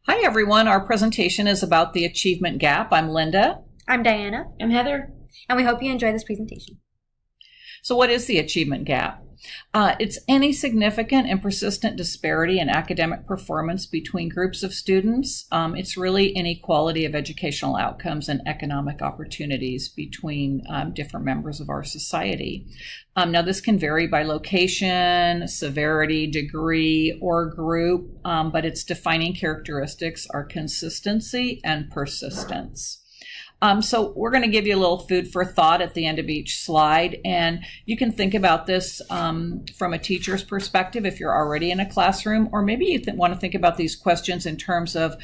Hi, everyone. Our presentation is about the achievement gap. I'm Linda. I'm Diana. I'm Heather. And we hope you enjoy this presentation. So what is the achievement gap? It's any significant and persistent disparity in academic performance between groups of students. It's really inequality of educational outcomes and economic opportunities between different members of our society. Now, this can vary by location, severity, degree, or group, but its defining characteristics are consistency and persistence. So we're going to give you a little food for thought at the end of each slide, and you can think about this from a teacher's perspective if you're already in a classroom, or maybe you want to think about these questions in terms of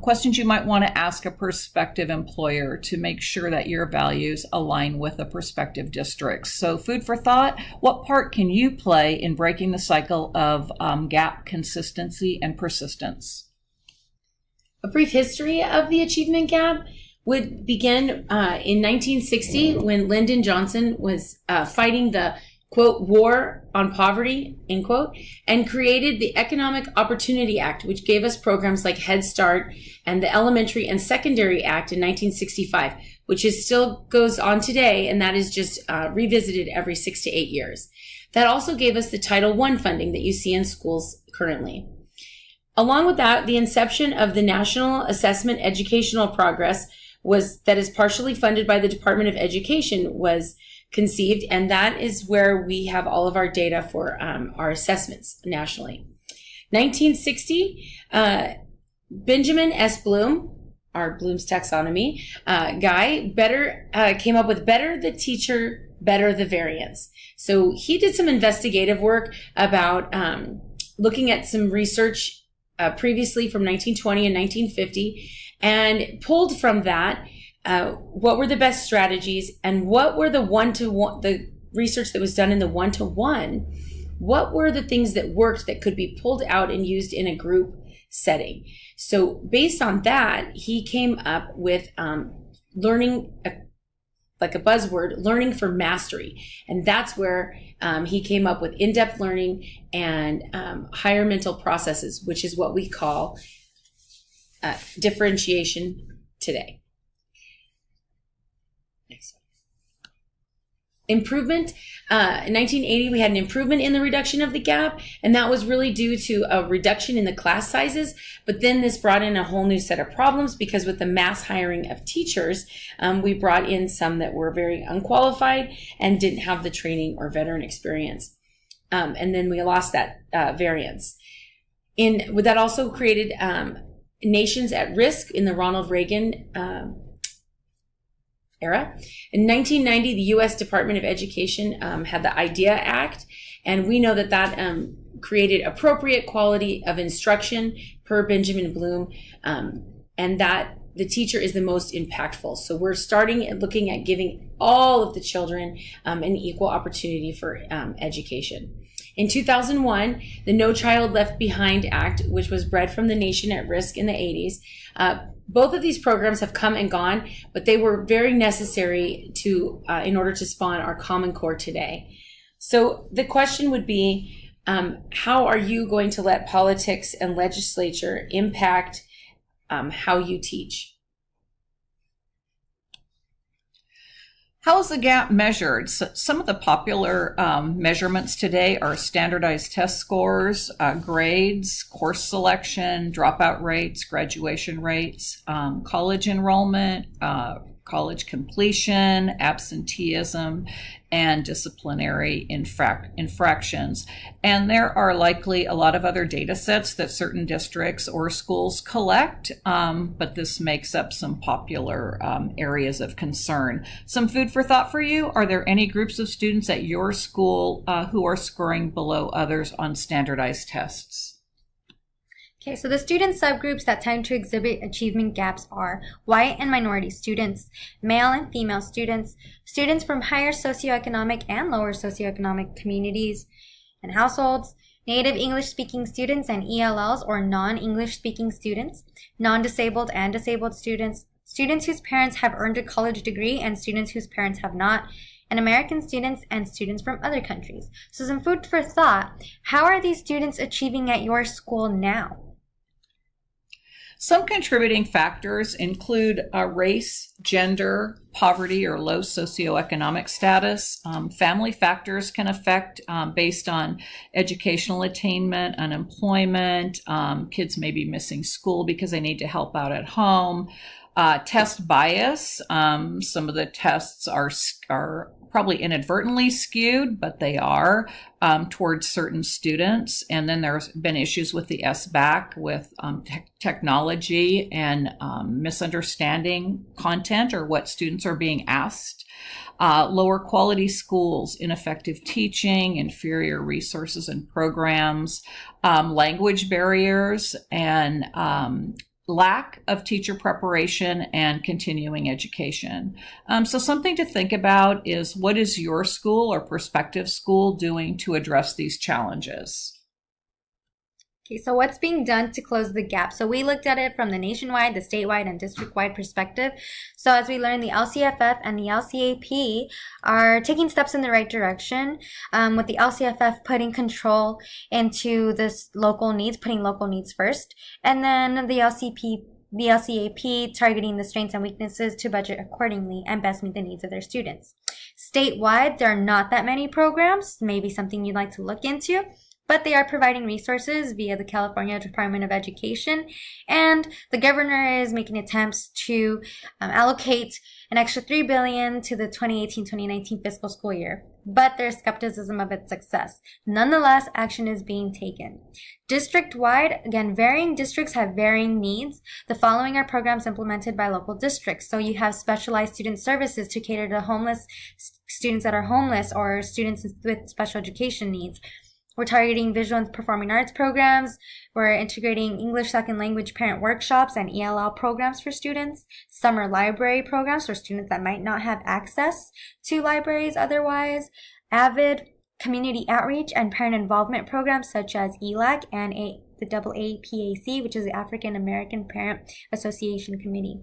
questions you might want to ask a prospective employer to make sure that your values align with a prospective district. So food for thought: what part can you play in breaking the cycle of gap, consistency, and persistence? A brief history of the achievement gap would begin in 1960 when Lyndon Johnson was fighting the, quote, war on poverty, end quote, and created the Economic Opportunity Act, which gave us programs like Head Start and the Elementary and Secondary Act in 1965, which still goes on today, and that is just revisited every 6 to 8 years. That also gave us the Title I funding that you see in schools currently. Along with that, the inception of the National Assessment Educational Progress that is partially funded by the Department of Education was conceived, and that is where we have all of our data for our assessments nationally. 1960, Benjamin S. Bloom, our Bloom's taxonomy guy, came up with better the teacher, better the variance. So he did some investigative work about looking at some research previously from 1920 and 1950, and pulled from that what were the best strategies and what were the research that was done in the one-to-one, what were the things that worked that could be pulled out and used in a group setting. So based on that, he came up with learning, like a buzzword, learning for mastery. And that's where he came up with in-depth learning and higher mental processes, which is what we call differentiation today. Next one. Improvement. In 1980, we had an improvement in the reduction of the gap, and that was really due to a reduction in the class sizes. But then this brought in a whole new set of problems, because with the mass hiring of teachers, we brought in some that were very unqualified and didn't have the training or veteran experience. And then we lost that variance. That also created nations at risk in the Ronald Reagan era. In 1990, the U.S. Department of Education had the IDEA Act, and we know that created appropriate quality of instruction per Benjamin Bloom, and that the teacher is the most impactful. So we're starting at looking at giving all of the children an equal opportunity for education. In 2001, the No Child Left Behind Act, which was bred from the nation at risk in the 80s, both of these programs have come and gone, but they were very necessary in order to spawn our Common Core today. So the question would be, how are you going to let politics and legislature impact how you teach? How is the gap measured? So some of the popular measurements today are standardized test scores, grades, course selection, dropout rates, graduation rates, college enrollment, college completion, absenteeism, and disciplinary infractions. And there are likely a lot of other data sets that certain districts or schools collect, but this makes up some popular areas of concern. Some food for thought for you: are there any groups of students at your school who are scoring below others on standardized tests? Okay, so the student subgroups that tend to exhibit achievement gaps are white and minority students, male and female students, students from higher socioeconomic and lower socioeconomic communities and households, native English-speaking students and ELLs or non-English-speaking students, non-disabled and disabled students, students whose parents have earned a college degree and students whose parents have not, and American students and students from other countries. So some food for thought: how are these students achieving at your school now? Some contributing factors include race, gender, poverty or low socioeconomic status. Family factors can affect based on educational attainment, unemployment. Kids may be missing school because they need to help out at home. Test bias. Some of the tests are probably inadvertently skewed, but they are towards certain students. And then there's been issues with the SBAC, with technology and misunderstanding content or what students are being asked. Lower quality schools, ineffective teaching, inferior resources and programs, language barriers, and lack of teacher preparation and continuing education. So something to think about is, what is your school or prospective school doing to address these challenges? Okay, so what's being done to close the gap? So we looked at it from the nationwide, the statewide, and district-wide perspective. So as we learned, the LCFF and the LCAP are taking steps in the right direction, with the LCFF putting control into this local needs, putting local needs first, and then the LCAP targeting the strengths and weaknesses to budget accordingly and best meet the needs of their students. Statewide, there are not that many programs, maybe something you'd like to look into, but they are providing resources via the California Department of Education, and the governor is making attempts to allocate an extra $3 billion to the 2018-2019 fiscal school year, but there's skepticism of its success. Nonetheless, action is being taken. District-wide, again, varying districts have varying needs. The following are programs implemented by local districts. So you have specialized student services to cater to homeless students that are homeless or students with special education needs. We're targeting visual and performing arts programs. We're integrating English second language parent workshops and ELL programs for students, summer library programs for students that might not have access to libraries otherwise, AVID, community outreach and parent involvement programs such as ELAC and the AAPAC, which is the African American Parent Association Committee.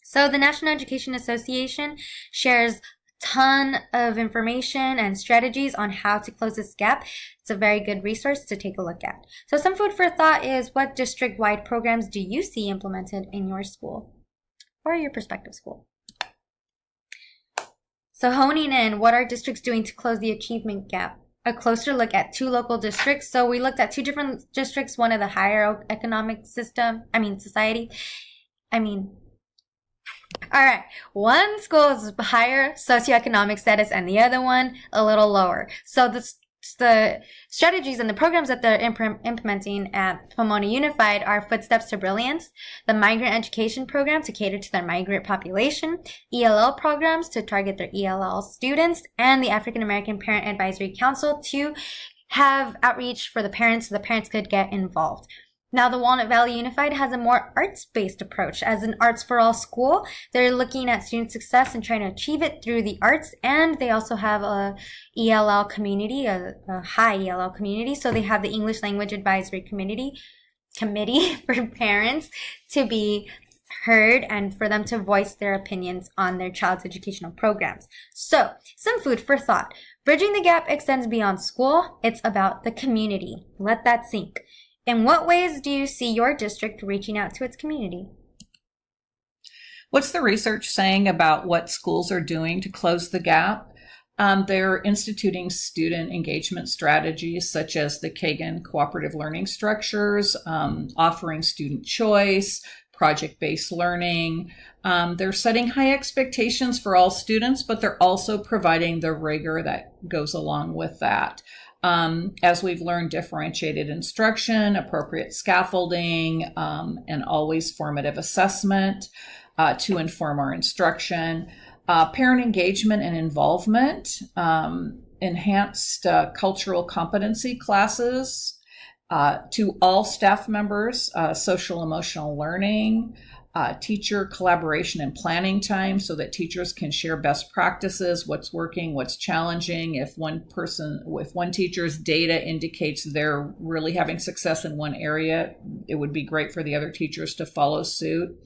So the National Education Association shares ton of information and strategies on how to close this gap. It's a very good resource to take a look at. So some food for thought is, what district-wide programs do you see implemented in your school or your prospective school? So honing in, what are districts doing to close the achievement gap? A closer look at two local districts. So we looked at two different districts, one of the higher economic society. All right, one school is higher socioeconomic status and the other one a little lower. So the strategies and the programs that they're implementing at Pomona Unified are Footsteps to Brilliance, the migrant education program to cater to their migrant population, ELL programs to target their ELL students, and the African American Parent Advisory Council to have outreach for the parents so the parents could get involved. Now, the Walnut Valley Unified has a more arts-based approach. As an Arts for All school, they're looking at student success and trying to achieve it through the arts, and they also have a ELL community, a high ELL community. So they have the English Language Advisory Committee for parents to be heard and for them to voice their opinions on their child's educational programs. So, some food for thought. Bridging the gap extends beyond school. It's about the community. Let that sink. In what ways do you see your district reaching out to its community? What's the research saying about what schools are doing to close the gap? They're instituting student engagement strategies such as the Kagan Cooperative Learning Structures, offering student choice, project-based learning. They're setting high expectations for all students, but they're also providing the rigor that goes along with that. As we've learned, differentiated instruction, appropriate scaffolding, and always formative assessment to inform our instruction, parent engagement and involvement, enhanced cultural competency classes to all staff members, social emotional learning, teacher collaboration and planning time so that teachers can share best practices, what's working, what's challenging. If one teacher's data indicates they're really having success in one area, it would be great for the other teachers to follow suit.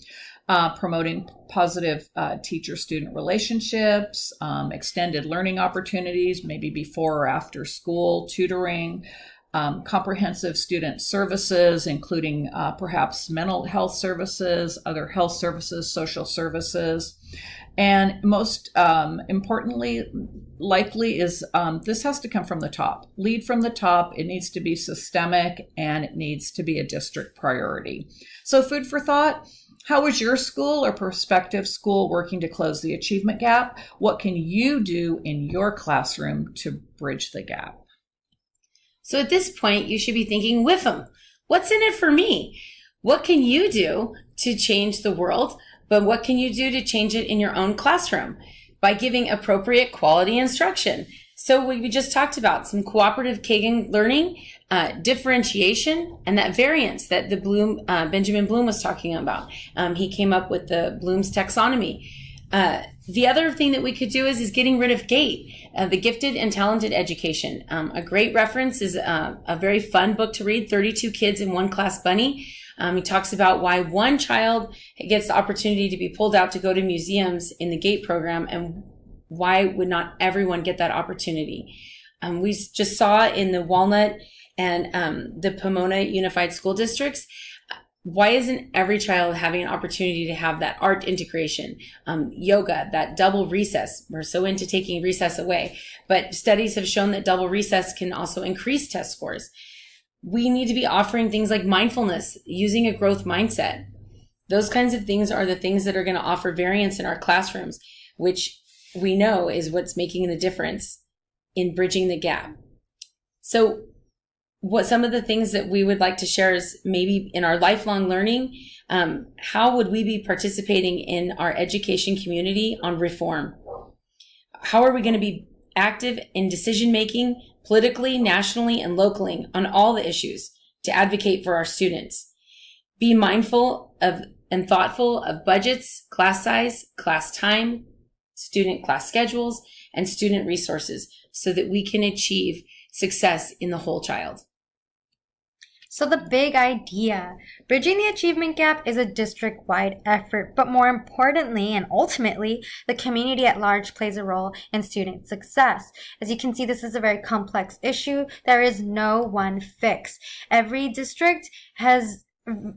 Promoting positive teacher-student relationships, extended learning opportunities, maybe before or after school, tutoring, comprehensive student services, including perhaps mental health services, other health services, social services. And most importantly, likely is this has to come from the top. Lead from the top. It needs to be systemic, and it needs to be a district priority. So food for thought. How is your school or prospective school working to close the achievement gap? What can you do in your classroom to bridge the gap? So at this point, you should be thinking with them. What's in it for me? What can you do to change the world? But what can you do to change it in your own classroom? By giving appropriate quality instruction. So we just talked about some cooperative Kagan learning, differentiation, and that variance that Benjamin Bloom was talking about. He came up with the Bloom's taxonomy. The other thing that we could do is getting rid of GATE, the Gifted and Talented Education. A great reference is a very fun book to read, 32 Kids in One Class Bunny. He talks about why one child gets the opportunity to be pulled out to go to museums in the GATE program, and why would not everyone get that opportunity? We just saw in the Walnut and the Pomona Unified School Districts, why isn't every child having an opportunity to have that art integration, yoga, that double recess? We're so into taking recess away, but studies have shown that double recess can also increase test scores. We need to be offering things like mindfulness, using a growth mindset. Those kinds of things are the things that are going to offer variance in our classrooms, which we know is what's making the difference in bridging the gap. So what some of the things that we would like to share is maybe in our lifelong learning, how would we be participating in our education community on reform? How are we going to be active in decision making politically, nationally, and locally on all the issues to advocate for our students? Be mindful of and thoughtful of budgets, class size, class time, student class schedules, and student resources so that we can achieve success in the whole child. So the big idea, bridging the achievement gap is a district-wide effort, but more importantly and ultimately, the community at large plays a role in student success. As you can see, this is a very complex issue. There is no one fix. Every district has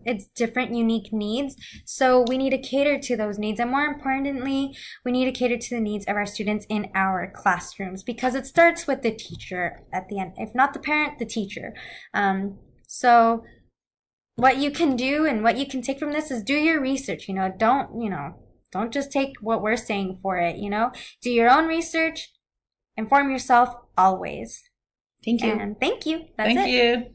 its different unique needs, so we need to cater to those needs, and more importantly, we need to cater to the needs of our students in our classrooms, because it starts with the teacher at the end. If not the parent, the teacher. So what you can do and what you can take from this is do your research. Don't just take what we're saying for it. Do your own research, inform yourself always. Thank you. And thank you. That's it. Thank you.